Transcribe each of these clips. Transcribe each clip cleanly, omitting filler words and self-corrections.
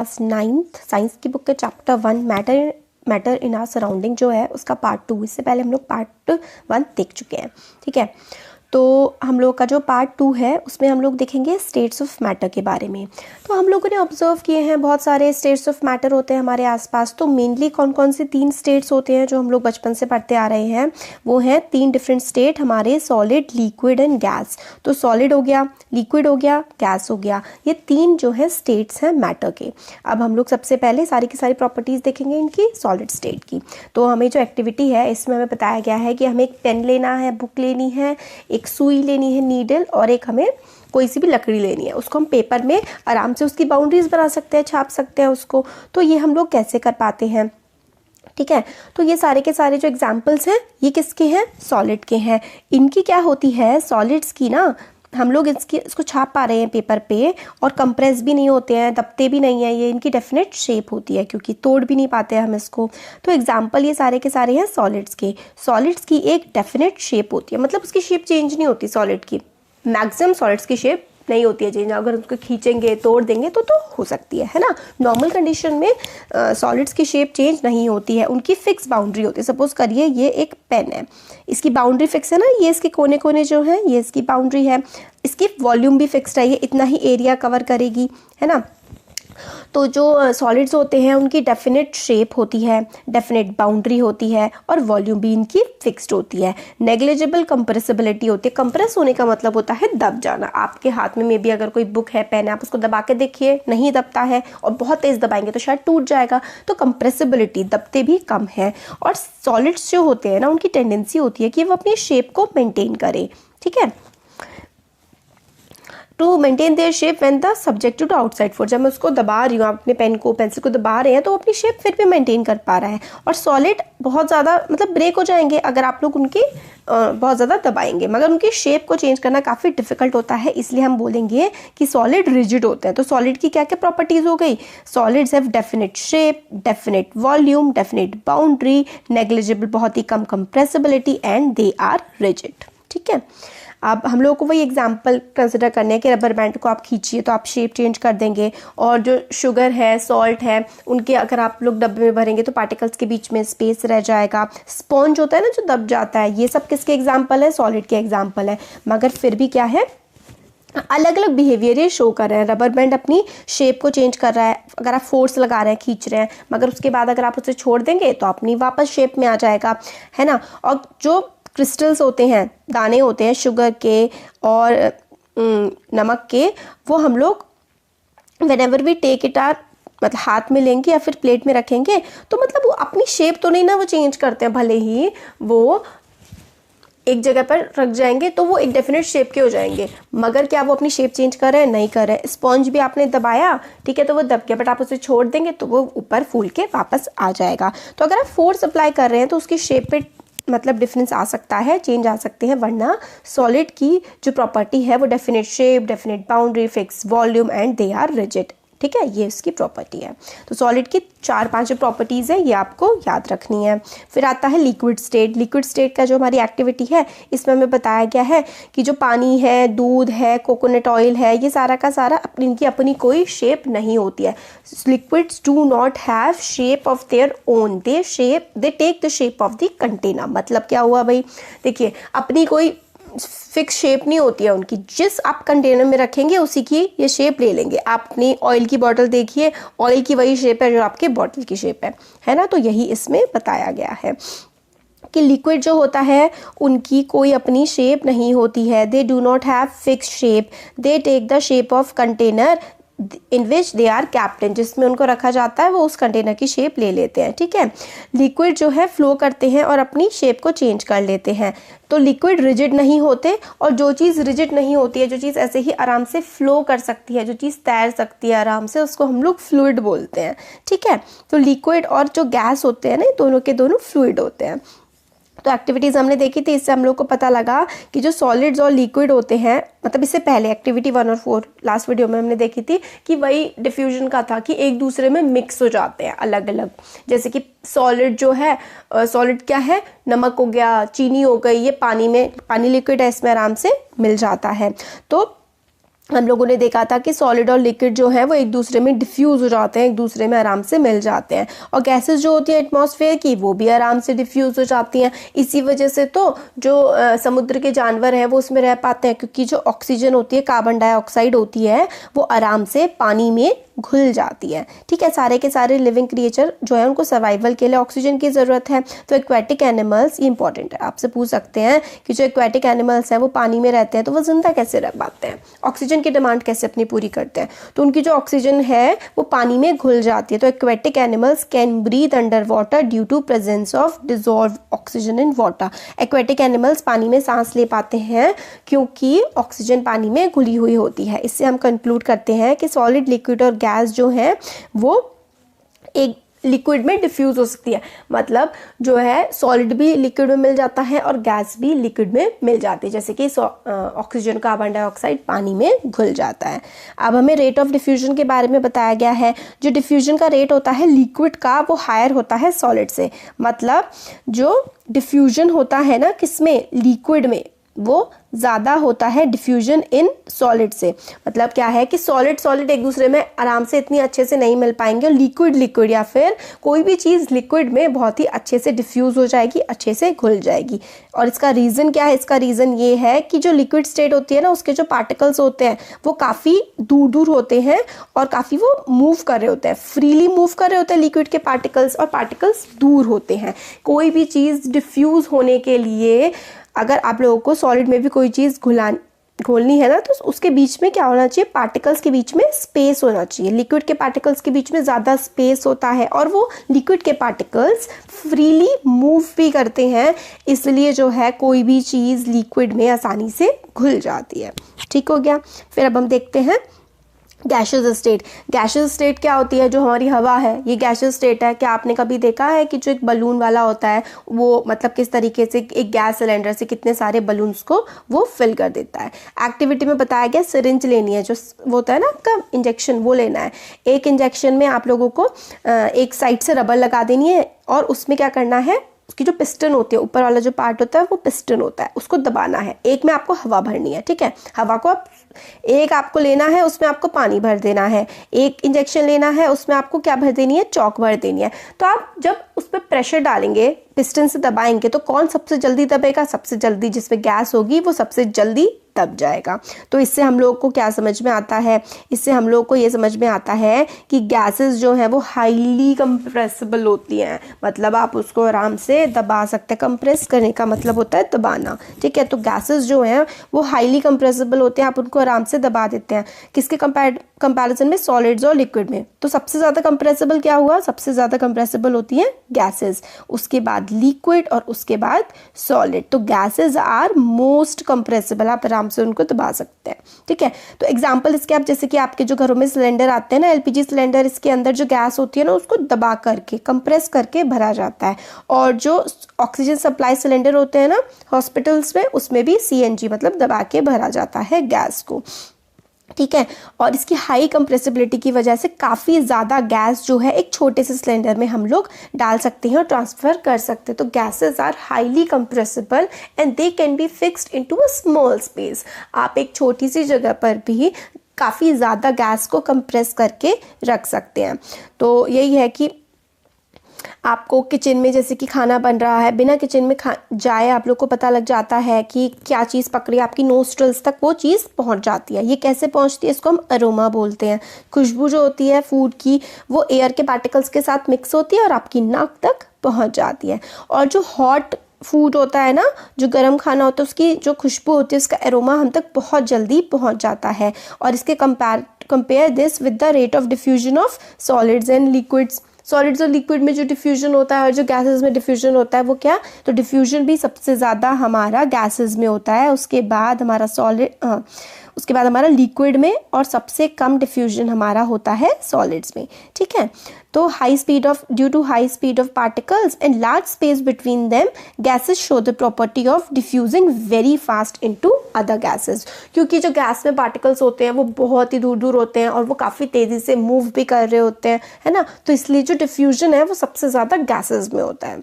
Class 9th science की book के chapter 1 matter in our surrounding जो है उसका पार्ट 2, इससे पहले हम लोग पार्ट 1 देख चुके हैं। ठीक है, तो हम लोग का जो पार्ट 2 है उसमें हम लोग देखेंगे स्टेट्स ऑफ मैटर के बारे में। तो हम लोगों ने ऑब्जर्व किए हैं बहुत सारे स्टेट्स ऑफ मैटर होते हैं हमारे आसपास। तो मेनली कौन कौन से 3 स्टेट्स होते हैं जो हम लोग बचपन से पढ़ते आ रहे हैं, वो हैं 3 डिफरेंट स्टेट हमारे, सॉलिड, लिक्विड एंड गैस। तो सॉलिड हो गया, लिक्विड हो गया, गैस हो गया, ये 3 जो है स्टेट्स हैं मैटर के। अब हम लोग सबसे पहले सारी की सारी प्रॉपर्टीज़ देखेंगे इनकी सॉलिड स्टेट की। तो हमें जो एक्टिविटी है इसमें हमें बताया गया है कि हमें एक पेन लेना है, बुक लेनी है, एक सुई लेनी है नीडल, और एक हमें कोई सी भी लकड़ी लेनी है। उसको हम पेपर में आराम से उसकी बाउंड्रीज बना सकते हैं, छाप सकते हैं उसको। तो ये हम लोग कैसे कर पाते हैं, ठीक है। तो ये सारे के सारे जो एग्जाम्पल्स हैं ये किसके हैं, सॉलिड के हैं। इनकी क्या होती है सॉलिड्स की ना, हम लोग इसको छाप पा रहे हैं पेपर पे, और कंप्रेस भी नहीं होते हैं, दबते भी नहीं है, ये इनकी डेफिनेट शेप होती है क्योंकि तोड़ भी नहीं पाते हैं हम इसको। तो एग्जाम्पल ये सारे के सारे हैं सॉलिड्स के। सॉलिड्स की एक डेफिनेट शेप होती है, मतलब उसकी शेप चेंज नहीं होती सॉलिड की। मैक्सिमम सॉलिड्स की शेप नहीं होती है चेंज, अगर उसको खींचेंगे तोड़ देंगे तो हो सकती है ना। नॉर्मल कंडीशन में सॉलिड्स की शेप चेंज नहीं होती है, उनकी फिक्स बाउंड्री होती है। सपोज करिए ये एक पेन है, इसकी बाउंड्री फिक्स है ना, ये इसके कोने कोने जो है ये इसकी बाउंड्री है, इसकी वॉल्यूम भी फिक्स्ड है, ये इतना ही एरिया कवर करेगी, है ना। तो जो सॉलिड्स होते हैं उनकी डेफिनेट शेप होती है, डेफिनेट बाउंड्री होती है, और वॉल्यूम भी इनकी फिक्स्ड होती है। नेग्लिजिबल कंप्रेसिबिलिटी होती है। कंप्रेस होने का मतलब होता है दब जाना। आपके हाथ में भी अगर कोई बुक है, पेन है, आप उसको दबा के देखिए, नहीं दबता है, और बहुत तेज दबाएंगे तो शायद टूट जाएगा। तो कंप्रेसिबिलिटी, दबते भी कम है। और सॉलिड्स जो होते हैं ना उनकी टेंडेंसी होती है कि वो अपनी शेप को मेंटेन करें, ठीक है, to maintain their shape when the subject to outside force. जब मैं उसको दबा रही हूँ, आप अपने पेन को, पेंसिल को दबा रहे हैं, तो अपनी शेप फिर भी मेंटेन कर पा रहा है। और सॉलिड बहुत ज़्यादा मतलब ब्रेक हो जाएंगे अगर आप लोग उनकी बहुत ज़्यादा दबाएंगे, मगर उनकी शेप को चेंज करना काफ़ी डिफिकल्ट होता है, इसलिए हम बोलेंगे कि सॉलिड रिजिड होते हैं। तो सॉलिड की क्या क्या प्रॉपर्टीज़ हो गई, solids have definite shape, definite volume, definite boundary, negligible बहुत ही कम compressibility, and they are rigid, ठीक है। अब हम लोगों को वही एग्जाम्पल कंसिडर करने हैं कि रबर बैंड को आप खींचिए तो आप शेप चेंज कर देंगे, और जो शुगर है, सॉल्ट है, उनके अगर आप लोग डब्बे में भरेंगे तो पार्टिकल्स के बीच में स्पेस रह जाएगा। स्पॉन्ज होता है ना जो दब जाता है, ये सब किसके एग्जाम्पल है, सॉलिड के एग्जाम्पल है। मगर फिर भी क्या है, अलग अलग बिहेवियर ये शो कर रहे हैं। रबर बैंड अपनी शेप को चेंज कर रहा है, अगर आप फोर्स लगा रहे हैं, खींच रहे हैं, मगर उसके बाद अगर आप उसे छोड़ देंगे तो अपनी वापस शेप में आ जाएगा, है ना। और जो क्रिस्टल्स होते हैं, दाने होते हैं शुगर के और नमक के, वो हम लोग whenever we take it or मतलब हाथ में लेंगे या फिर प्लेट में रखेंगे, तो मतलब वो अपनी शेप तो नहीं ना वो चेंज करते हैं, भले ही वो एक जगह पर रख जाएंगे तो वो एक डेफिनेट शेप के हो जाएंगे, मगर क्या वो अपनी शेप चेंज कर रहे हैं, नहीं कर रहे हैं। स्पॉन्ज भी आपने दबाया, ठीक है, तो वो दब गया, बट आप उसे छोड़ देंगे तो वो ऊपर फूल के वापस आ जाएगा। तो अगर आप फोर्स अप्लाई कर रहे हैं तो उसकी शेप पे मतलब डिफरेंस आ सकता है, चेंज आ सकते हैं, वरना सॉलिड की जो प्रॉपर्टी है वो definite shape, definite boundary, fix volume, and they are rigid, ठीक है, ये इसकी प्रॉपर्टी है। तो सॉलिड की 4-5 प्रॉपर्टीज़ है, ये आपको याद रखनी है। फिर आता है लिक्विड स्टेट। लिक्विड स्टेट का जो हमारी एक्टिविटी है इसमें हमें बताया गया है कि जो पानी है, दूध है, कोकोनट ऑयल है, ये सारा का सारा इनकी अपनी कोई शेप नहीं होती है। Liquids do not have shape of their own, they take the shape of the container. मतलब क्या हुआ भाई, देखिए अपनी कोई फिक्स शेप नहीं होती है उनकी, जिस आप कंटेनर में रखेंगे उसी की ये शेप ले लेंगे। आप अपनी ऑयल की बॉटल देखिए, ऑयल की वही शेप है जो आपके बॉटल की शेप है ना। तो यही इसमें बताया गया है कि लिक्विड जो होता है उनकी कोई अपनी शेप नहीं होती है। They do not have fix shape, they take the shape of container in which they are kept in, जिसमें उनको रखा जाता है वो उस कंटेनर की शेप ले लेते हैं, ठीक है। लिक्विड जो है फ्लो करते हैं और अपनी शेप को चेंज कर लेते हैं। तो लिक्विड रिजिड नहीं होते, और जो चीज़ रिजिड नहीं होती है, जो चीज़ ऐसे ही आराम से फ्लो कर सकती है, जो चीज़ तैर सकती है आराम से, उसको हम लोग फ्लूइड बोलते हैं, ठीक है। तो लिक्विड और जो गैस होते हैं ना, दोनों के दोनों फ्लूइड होते हैं। तो एक्टिविटीज़ हमने देखी थी, इससे हम लोग को पता लगा कि जो सॉलिड्स और लिक्विड होते हैं, मतलब इससे पहले एक्टिविटी 1 और 4 लास्ट वीडियो में हमने देखी थी कि वही डिफ्यूजन का था कि एक दूसरे में मिक्स हो जाते हैं अलग अलग। जैसे कि सॉलिड जो है, सॉलिड क्या है, नमक हो गया, चीनी हो गई, ये पानी लिक्विड है, इसमें आराम से मिल जाता है। तो हम लोगों ने देखा था कि सॉलिड और लिक्विड जो है वो एक दूसरे में डिफ्यूज़ हो जाते हैं, एक दूसरे में आराम से मिल जाते हैं, और गैसेस जो होती हैं एटमॉस्फेयर की वो भी आराम से डिफ्यूज़ हो जाती हैं। इसी वजह से तो जो समुद्र के जानवर हैं वो उसमें रह पाते हैं, क्योंकि जो ऑक्सीजन होती है, कार्बन डाइऑक्साइड होती है, वो आराम से पानी में घुल जाती है। ठीक है, सारे के सारे लिविंग क्रिएचर जो है उनको सर्वाइवल के लिए ऑक्सीजन की ज़रूरत है। तो एक्वेटिक एनिमल्स, ये इंपॉर्टेंट है, आपसे पूछ सकते हैं कि जो एक्वेटिक एनिमल्स हैं वो पानी में रहते हैं तो वो जिंदा कैसे रह पाते हैं, ऑक्सीजन की डिमांड कैसे अपनी पूरी करते हैं। तो उनकी जो ऑक्सीजन है वो पानी में घुल जाती है। तो aquatic animals can breathe under water due to presence of dissolve oxygen in water. Aquatic animals पानी में सांस ले पाते हैं क्योंकि ऑक्सीजन पानी में घुली हुई होती है। इससे हम कंक्लूड करते हैं कि सॉलिड, लिक्विड और गैस जो है वो एक लिक्विड में डिफ्यूज हो सकती है। मतलब जो है सॉलिड भी लिक्विड में मिल जाता है और गैस भी लिक्विड में मिल जाती है, जैसे कि ऑक्सीजन, कार्बन डाइऑक्साइड पानी में घुल जाता है। अब हमें रेट ऑफ डिफ्यूजन के बारे में बताया गया है। जो डिफ्यूजन का रेट होता है लिक्विड का वो हायर होता है सॉलिड से। मतलब जो डिफ्यूजन होता है ना किसमें, लिक्विड में, वो ज़्यादा होता है डिफ्यूजन इन सॉलिड से। मतलब क्या है कि सॉलिड एक दूसरे में आराम से इतनी अच्छे से नहीं मिल पाएंगे, और लिक्विड या फिर कोई भी चीज़ लिक्विड में बहुत ही अच्छे से डिफ्यूज़ हो जाएगी, अच्छे से घुल जाएगी। और इसका रीज़न क्या है, इसका रीज़न ये है कि जो लिक्विड स्टेट होती है ना, उसके जो पार्टिकल्स होते हैं वो काफ़ी दूर होते हैं और काफ़ी वो मूव कर रहे होते हैं, फ्रीली मूव कर रहे होते हैं लिक्विड के पार्टिकल्स, और पार्टिकल्स दूर होते हैं। कोई भी चीज़ डिफ्यूज़ होने के लिए अगर आप लोगों को सॉलिड में भी कोई चीज़ घोलनी है ना, तो उसके बीच में क्या होना चाहिए, पार्टिकल्स के बीच में स्पेस होना चाहिए। लिक्विड के पार्टिकल्स के बीच में ज़्यादा स्पेस होता है और वो लिक्विड के पार्टिकल्स फ्रीली मूव भी करते हैं, इसलिए जो है कोई भी चीज़ लिक्विड में आसानी से घुल जाती है। ठीक हो गया। फिर अब हम देखते हैं गैशियस स्टेट। गैशियस स्टेट क्या होती है, जो हमारी हवा है ये गैशियस स्टेट है। क्या आपने कभी देखा है कि जो एक बलून वाला होता है वो मतलब किस तरीके से एक गैस सिलेंडर से कितने सारे बलून्स को वो फिल कर देता है। एक्टिविटी में बताया गया सिरिंज लेनी है, जो वो होता है ना आपका इंजेक्शन, वो लेना है। एक इंजेक्शन में आप लोगों को एक साइड से रबर लगा देनी है और उसमें क्या करना है, उसकी जो पिस्टन होती है, ऊपर वाला जो पार्ट होता है वो पिस्टन होता है, उसको दबाना है। एक में आपको हवा भरनी है, ठीक है, हवा को एक आपको लेना है, उसमें आपको पानी भर देना है। एक इंजेक्शन लेना है, उसमें आपको क्या भर देनी है, चौक भर देनी है। तो आप जब उस पर प्रेशर डालेंगे, पिस्टन से दबाएंगे, तो कौन सबसे जल्दी दबेगा, सबसे जल्दी जिसमें गैस होगी वो सबसे जल्दी दब जाएगा। तो इससे हम लोग को क्या समझ में आता है, इससे हम लोग को ये समझ में आता है कि गैसेस जो है वो हाईली कंप्रेसिबल होती हैं। मतलब आप उसको आराम से दबा सकते हैं। कंप्रेस करने का मतलब होता है दबाना, ठीक है। तो गैसेस जो हैं वो हाईली कंप्रेसिबल होते हैं, आप उनको आराम से दबा देते हैं। किसके कंपैरिजन में, सॉलिड्स और लिक्विड में। तो सबसे ज़्यादा कंप्रेसिबल क्या हुआ, सबसे ज़्यादा कंप्रेसिबल होती हैं गैसेस, उसके बाद लिक्विड और उसके बाद सॉलिड। तो गैसेस आर मोस्ट कंप्रेसिबल, आप आराम से उनको दबा सकते हैं, ठीक है। तो एग्जांपल इसके आप, जैसे कि आपके जो घरों में सिलेंडर आते हैं ना, एलपीजी सिलेंडर, इसके अंदर जो गैस होती है ना उसको दबा करके, कंप्रेस करके भरा जाता है। और जो ऑक्सीजन सप्लाई सिलेंडर होते हैं ना हॉस्पिटल्स में, उसमें भी सीएनजी मतलब दबा के भरा जाता है गैस को, ठीक है। और इसकी हाई कंप्रेसिबिलिटी की वजह से काफ़ी ज़्यादा गैस जो है एक छोटे से सिलेंडर में हम लोग डाल सकते हैं और ट्रांसफ़र कर सकते हैं। तो gases are highly compressible and they can be fixed into a small space. आप एक छोटी सी जगह पर भी काफ़ी ज़्यादा गैस को कंप्रेस करके रख सकते हैं। तो यही है कि आपको किचन में जैसे कि खाना बन रहा है, बिना किचन में जाए आप लोग को पता लग जाता है कि क्या चीज़ पक रही है, आपकी नोस्ट्रल्स तक वो चीज़ पहुंच जाती है। ये कैसे पहुंचती है, इसको हम अरोमा बोलते हैं। खुशबू जो होती है फूड की वो एयर के पार्टिकल्स के साथ मिक्स होती है और आपकी नाक तक पहुंच जाती है। और जो हॉट फूड होता है ना, जो गर्म खाना होता है, उसकी जो खुशबू होती है उसका एरोमा हम तक बहुत जल्दी पहुंच जाता है। और इसके compare this with the rate of diffusion of solids and liquids. Solids और लिक्विड में जो डिफ्यूजन होता है और जो गैसेस में डिफ्यूजन होता है वो क्या, तो डिफ्यूजन भी सबसे ज़्यादा हमारा गैसेस में होता है, उसके बाद हमारा उसके बाद हमारा लिक्विड में, और सबसे कम डिफ्यूजन हमारा होता है सॉलिड्स में, ठीक है। तो due to high speed of particles and large space between them, gases show the property of diffusing very fast into other gases. क्योंकि जो गैस में पार्टिकल्स होते हैं वो बहुत ही दूर दूर होते हैं और वो काफ़ी तेज़ी से मूव भी कर रहे होते हैं, है ना। तो इसलिए जो डिफ्यूजन है वो सबसे ज़्यादा गैसेस में होता है।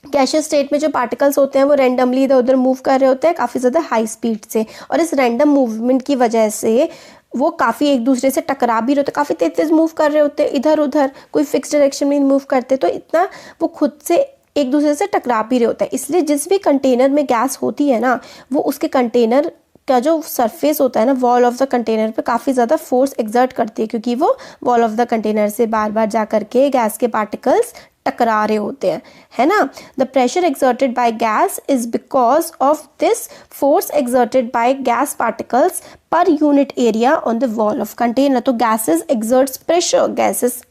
गैसियस स्टेट में जो पार्टिकल्स होते हैं वो रैंडमली इधर उधर मूव कर रहे होते हैं काफ़ी ज़्यादा हाई स्पीड से, और इस रैंडम मूवमेंट की वजह से वो काफ़ी एक दूसरे से टकरा भी रहे होते हैं, काफ़ी तेज तेज मूव कर रहे होते हैं इधर उधर, कोई फिक्स डायरेक्शन में मूव करते, तो इतना वो खुद से एक दूसरे से टकरा भी रहे होते हैं। इसलिए जिस भी कंटेनर में गैस होती है ना, वो उसके कंटेनर का जो सरफेस होता है ना, वॉल ऑफ द कंटेनर पे काफ़ी ज़्यादा फोर्स एक्सर्ट करती है, क्योंकि वो वॉल ऑफ द कंटेनर से बार बार जा करके गैस के पार्टिकल्स टकरा रहे होते हैं, है ना। The pressure exerted by gas is because of this force exerted by gas particles per unit area on the wall of container. तो gases exerts pressure, gases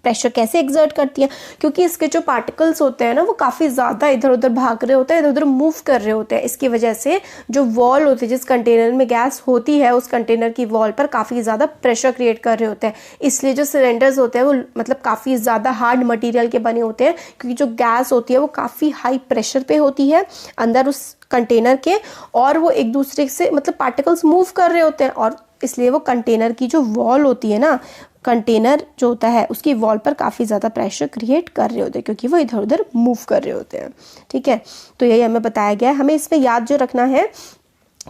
pressure कैसे एक्सर्ट करती है, क्योंकि इसके जो पार्टिकल्स होते हैं ना वो काफ़ी ज़्यादा इधर उधर भाग रहे होते हैं, इधर उधर मूव कर रहे होते हैं। इसकी वजह से जो वॉल होती है, जिस कंटेनर में गैस होती है, उस कंटेनर की वॉल पर काफ़ी ज़्यादा प्रेशर क्रिएट कर रहे होते हैं। इसलिए जो सिलेंडर्स होते हैं वो मतलब काफ़ी ज़्यादा हार्ड मटीरियल के बने होते हैं, क्योंकि जो गैस होती है वो काफ़ी हाई प्रेशर पे होती है अंदर उस कंटेनर के, और वो एक दूसरे से मतलब पार्टिकल्स मूव कर रहे होते हैं, और इसलिए वो कंटेनर की जो वॉल होती है ना, कंटेनर जो होता है उसकी वॉल पर काफ़ी ज़्यादा प्रेशर क्रिएट कर रहे होते हैं, क्योंकि वो इधर उधर मूव कर रहे होते हैं। ठीक है, तो यही हमें बताया गया है। हमें इसमें याद जो रखना है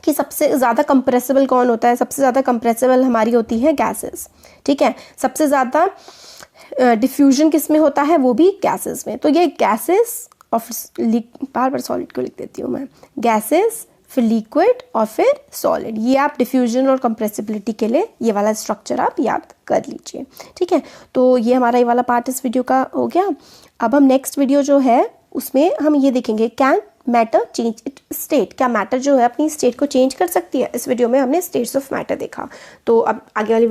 कि सबसे ज़्यादा कंप्रेसिबल कौन होता है, सबसे ज़्यादा कंप्रेसिबल हमारी होती है गैसेस। ठीक है, सबसे ज़्यादा डिफ्यूजन किस में होता है, वो भी गैसेस में। तो ये gases of bar bar solid को लिख देती हूँ मैं, गैसेस, फिर लिक्विड और फिर सॉलिड। ये आप डिफ्यूजन और कंप्रेसिबिलिटी के लिए ये वाला स्ट्रक्चर आप याद कर लीजिए। ठीक है, तो ये हमारा ये वाला पार्ट इस वीडियो का हो गया। अब हम नेक्स्ट वीडियो जो है उसमें हम ये देखेंगे, can matter change it state, क्या मैटर जो है अपनी स्टेट को चेंज कर सकती है। इस वीडियो में हमने स्टेट्स ऑफ मैटर देखा। तो अब आगे वाली